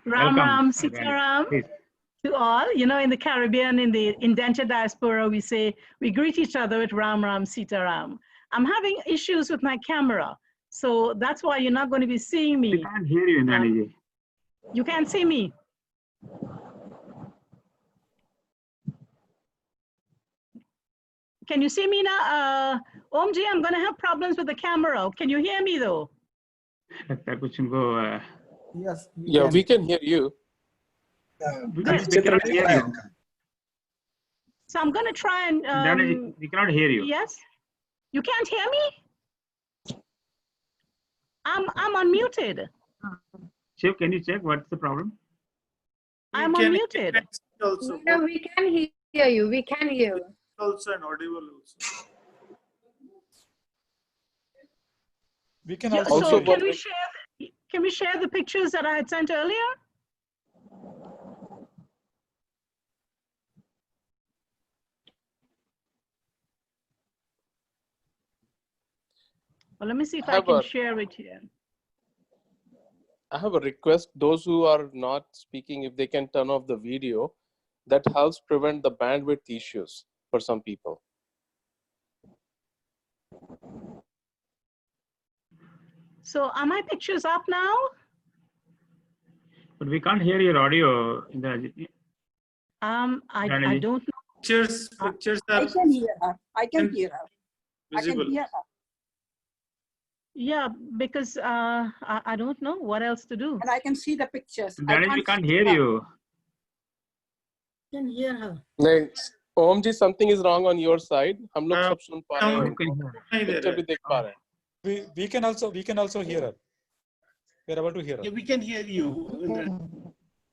Ram Welcome. Sitaram Please. to all. You know, in the Caribbean, in the indentured diaspora, we greet each other with Ram Sitaram. I'm having issues with my camera, so that's why you're not going to be seeing me. We can't hear you, Indrani ji. You can't see me. Can you see me now? Omji, I'm going to have problems with the camera. Can you hear me though? Yes. Yeah, we can hear you. We cannot hear you. So I'm going to try and. Indrani ji, we cannot hear you. Yes. You can't hear me? I'm unmuted. Shiv, can you check what's the problem? I'm unmuted. Also. No, we can hear you. We can hear you. Also and audible also. We can Yeah, also. so can we share the pictures that I had sent earlier? Well, let me see if I can share it here. I have a request. Those who are not speaking, if they can turn off the video, that helps prevent the bandwidth issues for some people. So are my pictures up now? But we can't hear your audio, Indrani ji. I don't know. Pictures are. I can hear her. I can hear her. Visible. I can hear her. Yeah, because I don't know what else to do. And I can see the pictures. Indrani ji, we can't hear you. I can hear her. Next, Omji, something is wrong on your side. हम लोग सब सुन पा रहे हैं. Picture भी देख पा रहे हैं. We can also hear her. We are able to hear her. Yeah, we can hear you.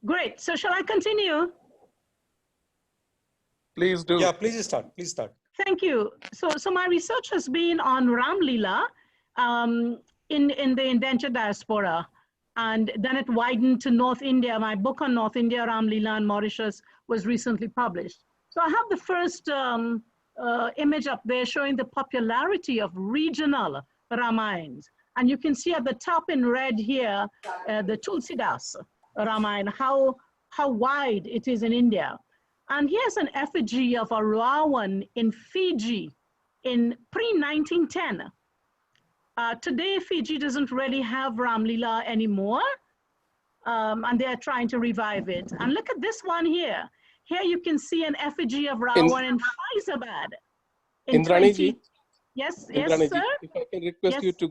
Great. So shall I continue? Please do. Yeah, please start. Please start. Thank you. So my research has been on Ram Lila in the indentured diaspora, and then it widened to North India. My book on North India, Ram Lila and Mauritius, was recently published. So I have the first image up there showing the popularity of regional Ramayans. And you can see at the top in red here, the Tulsidas Ramayana, how wide it is in India. And here's an effigy of a Ravan in Fiji in pre-1910. Today, Fiji doesn't really have Ram Lila anymore, and they're trying to revive it. And look at this one here. Here you can see an effigy of Ravan in Faizabad. Indrani ji. Yes, Indrani sir. ji, if I can request you to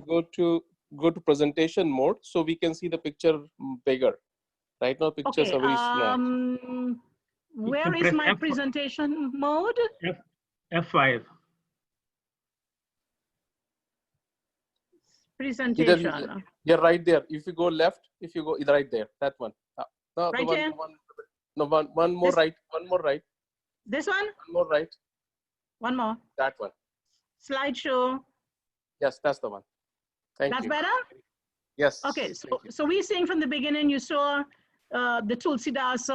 go to presentation mode so we can see the picture bigger. Right now, pictures are very small. Where is my presentation mode? F5. Presentation. You're right there. If you go left, if you go right there, that one. No, right here. One more right. One more right. This one? One more right. One more. That one. Slideshow. Yes, that's the one. Thank you. That's better? Yes. Okay, so we're saying from the beginning, you saw the Tulsidas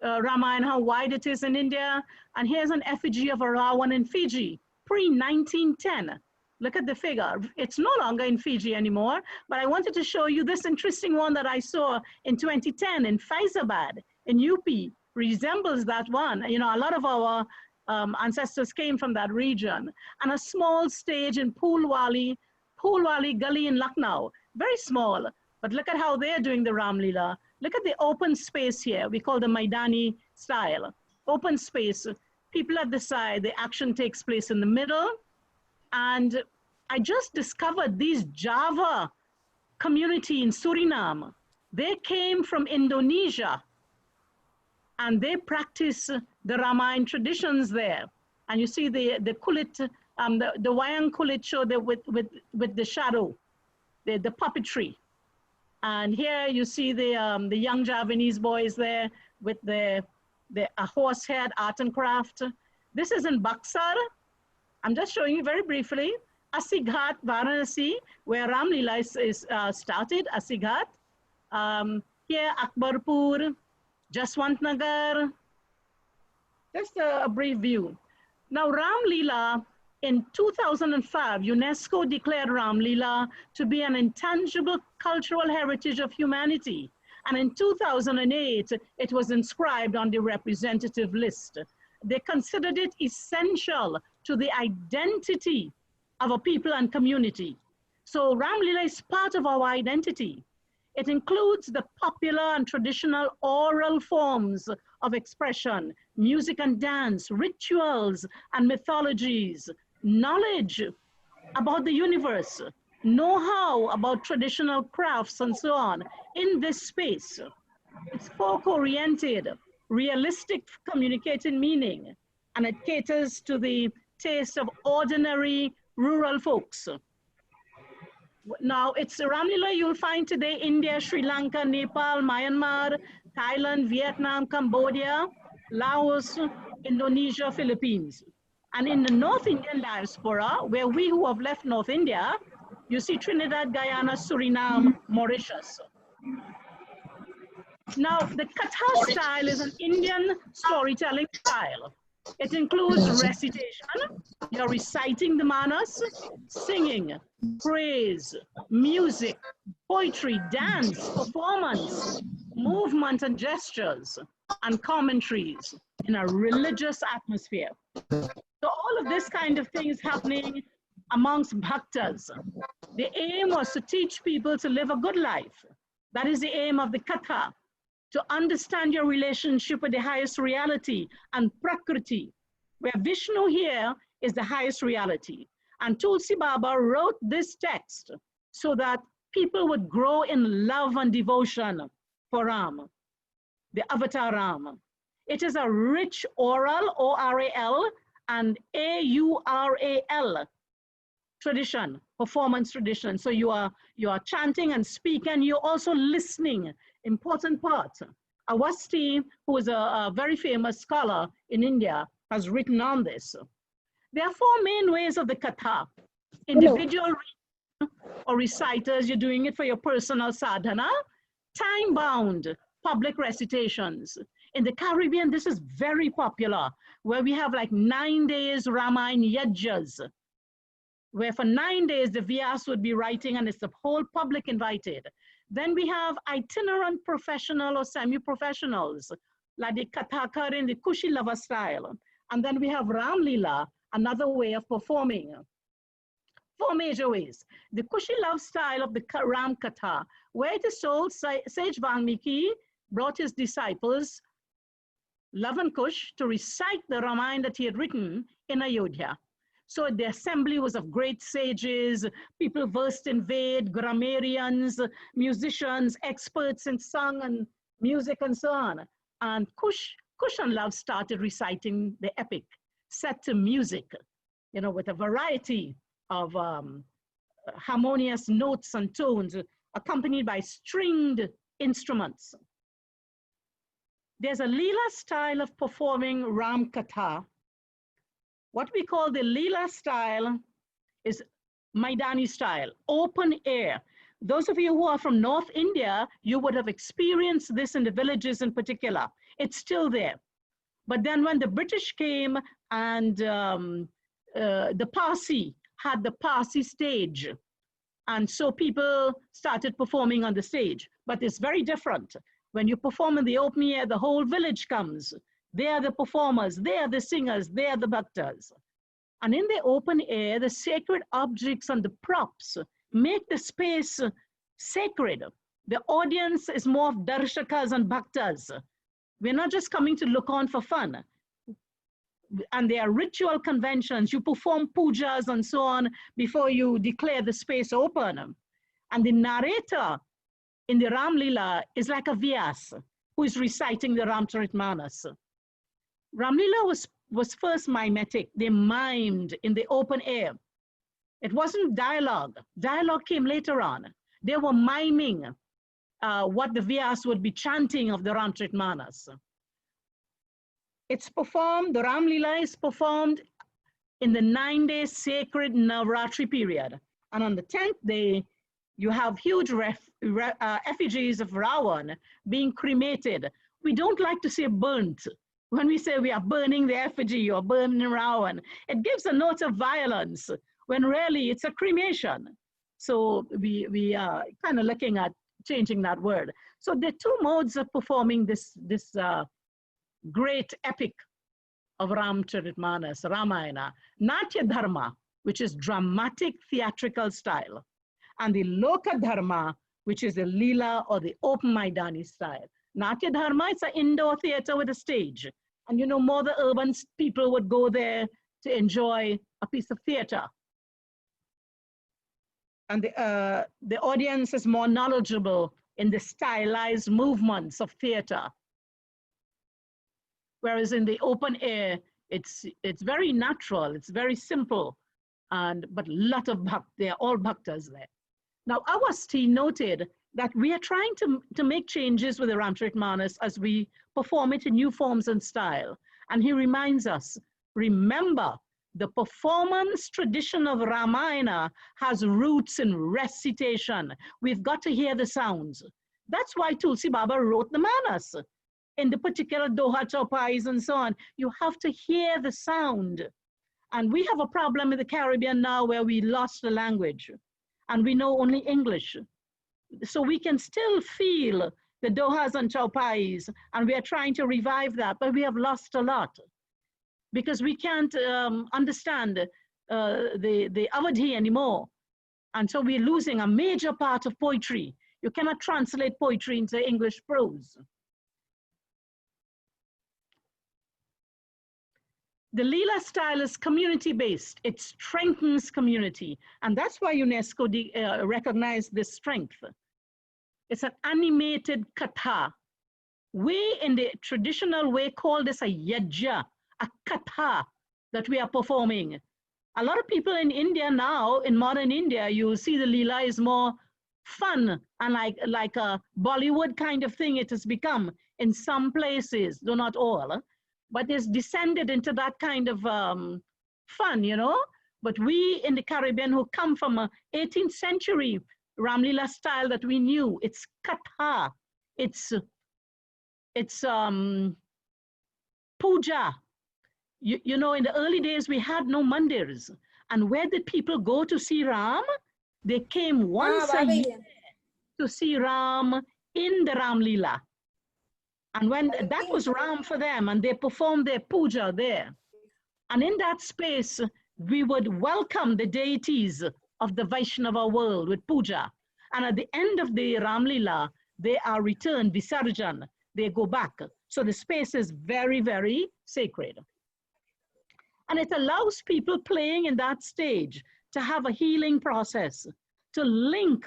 Ramayana, how wide it is in India. And here's an effigy of a Ravan in Fiji, pre-1910. Look at the figure. It's no longer in Fiji anymore, but I wanted to show you this interesting one that I saw in 2010 in Faizabad in UP. Resembles that one. You know, a lot of our ancestors came from that region. And a small stage in Poolwali Gully in Lucknow. Very small, but look at how they're doing the Ram Lila. Look at the open space here. We call the Maidani style. Open space, people at the side, the action takes place in the middle. And I just discovered these Java community in Suriname. They came from Indonesia and they practice the Ramayana traditions there. And you see the kulit, the wayang kulit show there with the shadow, the puppetry. And here you see the young Javanese boys there with a horse-haired art and craft. This is in Buxar. I'm just showing you very briefly. Asighat, Varanasi, where Ram Lila is started, Asighat. Here, Akbarpur, Jaswantnagar. Just a brief view. Now, Ram Lila, in 2005, UNESCO declared Ram Lila to be an intangible cultural heritage of humanity. And in 2008, it was inscribed on the representative list. They considered it essential to the identity of a people and community. So Ramlila is part of our identity. It includes the popular and traditional oral forms of expression, music and dance, rituals and mythologies, knowledge about the universe, know-how about traditional crafts and so on in this space. It's folk-oriented, realistic communicating meaning, and it caters to the taste of ordinary rural folks. Now, it's Ramlila you'll find today India, Sri Lanka, Nepal, Myanmar, Thailand, Vietnam, Cambodia, Laos, Indonesia, Philippines. And in the North Indian diaspora, where we who have left North India, you see Trinidad, Guyana, Suriname, Mauritius. Now, the Katha style is an Indian storytelling style. It includes recitation, you're reciting the manas, singing, praise, music, poetry, dance, performance, movement and gestures, and commentaries in a religious atmosphere. So all of this kind of thing is happening amongst bhaktas. The aim was to teach people to live a good life. That is the aim of the Katha, to understand your relationship with the highest reality and Prakriti, where Vishnu here is the highest reality. And Tulsi Baba wrote this text so that people would grow in love and devotion for Ram, the Avatar Ram. It is a rich oral, O-R-A-L, and A-U-R-A-L tradition, performance tradition. So you are chanting and speaking, you're also listening, important part. Awasti, who is a very famous scholar in India, has written on this. There are four main ways of the Katha. Individual or reciters, you're doing it for your personal sadhana. Time-bound public recitations. In the Caribbean, this is very popular, where we have like 9 days Ramayana Yajjas, where for 9 days the Vyas would be writing and it's the whole public invited. Then we have itinerant professional or semi-professionals, like the Kathakar in the Kushi Lava style. And then we have Ramlila, another way of performing. Four major ways. The Kushi love style of the Ram Katha, where it is told Sage Valmiki brought his disciples, Love and Kush, to recite the Ramayana that he had written in Ayodhya. So the assembly was of great sages, people versed in Ved, grammarians, musicians, experts in song and music and so on. And Kush and Love started reciting the epic, set to music, with a variety of harmonious notes and tones, accompanied by stringed instruments. There's a Lila style of performing Ram Katha. What we call the Lila style is Maidani style, open air. Those of you who are from North India, you would have experienced this in the villages in particular. It's still there. But then when the British came and the Parsi had the Parsi stage, and so people started performing on the stage. But it's very different. When you perform in the open air, the whole village comes. They are the performers, they are the singers, they are the bhaktas. And in the open air, the sacred objects and the props make the space sacred. The audience is more of darshakas and bhaktas. We're not just coming to look on for fun. And there are ritual conventions. You perform pujas and so on before you declare the space open. And the narrator in the Ram Lila is like a Vyas who is reciting the Ramcharitmanas. Ramlila was first mimetic. They mimed in the open air. It wasn't dialogue. Dialogue came later on. They were miming what the Vyas would be chanting of the Ramcharitmanas. It's performed, the Ramlila is performed in the 9-day sacred Navratri period. And on the 10th day, you have huge effigies of Ravan being cremated. We don't like to say burnt. When we say we are burning the effigy or burning Ravan, it gives a note of violence when really it's a cremation. So we are kind of looking at changing that word. So there are two modes of performing this great epic of Ramcharitmanas, Ramayana. Natya Dharma, which is dramatic theatrical style, and the Loka Dharma, which is the Lila or the open Maidani style. Natya Dharma, it's an indoor theater with a stage. And you know, more the urban people would go there to enjoy a piece of theater. And the audience is more knowledgeable in the stylized movements of theater. Whereas in the open air, it's very natural, it's very simple, but a lot of they're all bhaktas there. Now, Awasthi noted that we are trying to make changes with the Ramcharitmanas as we perform it in new forms and style. And he reminds us, remember, the performance tradition of Ramayana has roots in recitation. We've got to hear the sounds. That's why Tulsi Baba wrote the Manas. In the particular Doha Chaupais and so on, you have to hear the sound. And we have a problem in the Caribbean now where we lost the language and we know only English. So we can still feel the Dohas and Chaupais, and we are trying to revive that, but we have lost a lot because we can't understand the Awadhi anymore. And so we're losing a major part of poetry. You cannot translate poetry into English prose. The Lila style is community-based. It strengthens community. And that's why UNESCO recognized this strength. It's an animated katha. We, in the traditional way, call this a yajna, a katha that we are performing. A lot of people in India now, in modern India, you see the Lila is more fun and like a Bollywood kind of thing it has become in some places, though not all. But it's descended into that kind of fun, you know. But we in the Caribbean who come from a 18th century Ramlila style that we knew, it's katha, it's puja. You know, in the early days we had no mandirs. And where did people go to see Ram? They came once a year to see Ram in the Ramlila. And when that was Ram for them, and they performed their puja there. And in that space, we would welcome the deities of the Vaishnava world with puja. And at the end of the Ramlila, they are returned, Visarjan, they go back. So the space is very, very sacred. And it allows people playing in that stage to have a healing process, to link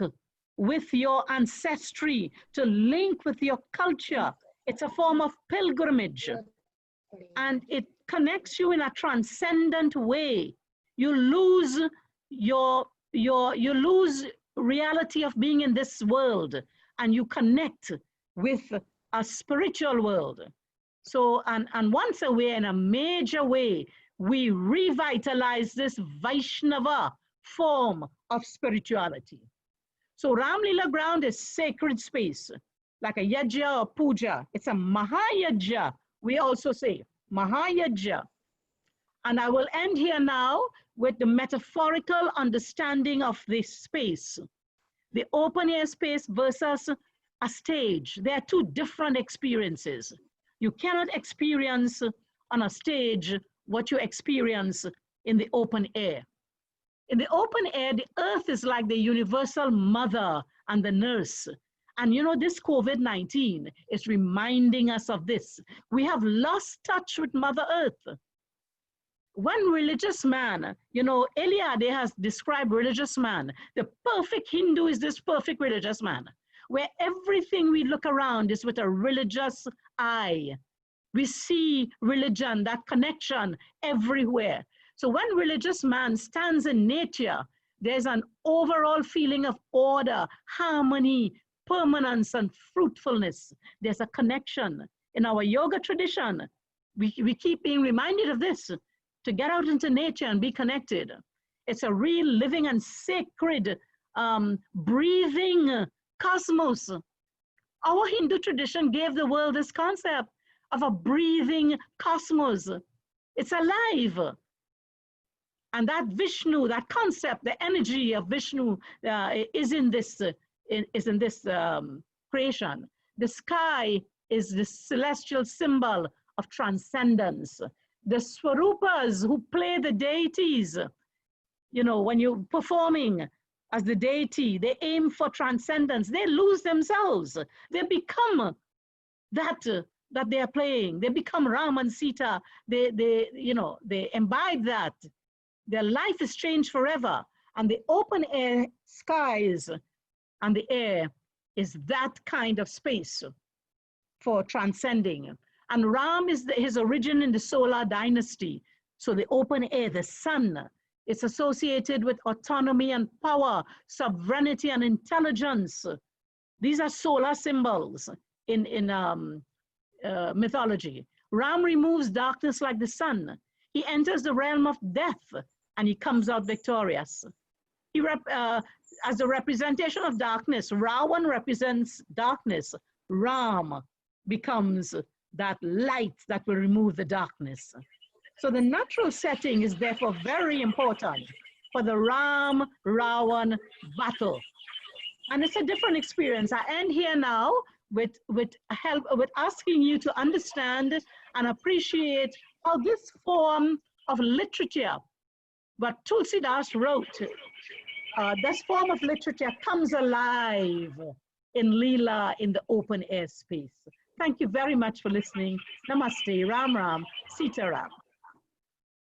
with your ancestry, to link with your culture. It's a form of pilgrimage, and it connects you in a transcendent way. You lose you lose reality of being in this world, and you connect with a spiritual world. So, and once a way, in a major way, we revitalize this Vaishnava form of spirituality. So Ramlila ground is sacred space, like a yajna or puja. It's a mahayajna, we also say, mahayajna. And I will end here now with the metaphorical understanding of this space. The open air space versus a stage. They are two different experiences. You cannot experience on a stage what you experience in the open air. In the open air, the earth is like the universal mother and the nurse. And you know, this COVID-19 is reminding us of this. We have lost touch with Mother Earth. One religious man, you know, Eliade has described religious man. The perfect Hindu is this perfect religious man, where everything we look around is with a religious eye. We see religion, that connection everywhere. So when religious man stands in nature, there's an overall feeling of order, harmony, permanence, and fruitfulness. There's a connection. In our yoga tradition, we keep being reminded of this, to get out into nature and be connected. It's a real living and sacred, breathing cosmos. Our Hindu tradition gave the world this concept of a breathing cosmos. It's alive. And that Vishnu, that concept, the energy of Vishnu is in this is in this creation. The sky is the celestial symbol of transcendence. The Swarupas who play the deities, you know, when you're performing as the deity, they aim for transcendence. They lose themselves. They become that they are playing. They become Ram and Sita. They imbibe that. Their life is changed forever. And the open air skies and the air is that kind of space for transcending. And Ram is his origin in the solar dynasty. So the open air, the sun, it's associated with autonomy and power, sovereignty and intelligence. These are solar symbols in mythology. Ram removes darkness like the sun. He enters the realm of death and he comes out victorious. As a representation of darkness, Ravan represents darkness. Ram becomes that light that will remove the darkness. So the natural setting is therefore very important for the Ram-Ravan battle. And it's a different experience. I end here now with asking you to understand and appreciate how this form of literature, what Tulsidas wrote, this form of literature comes alive in Lila in the open air space. Thank you very much for listening. Namaste, Ram Ram, Sita Ram.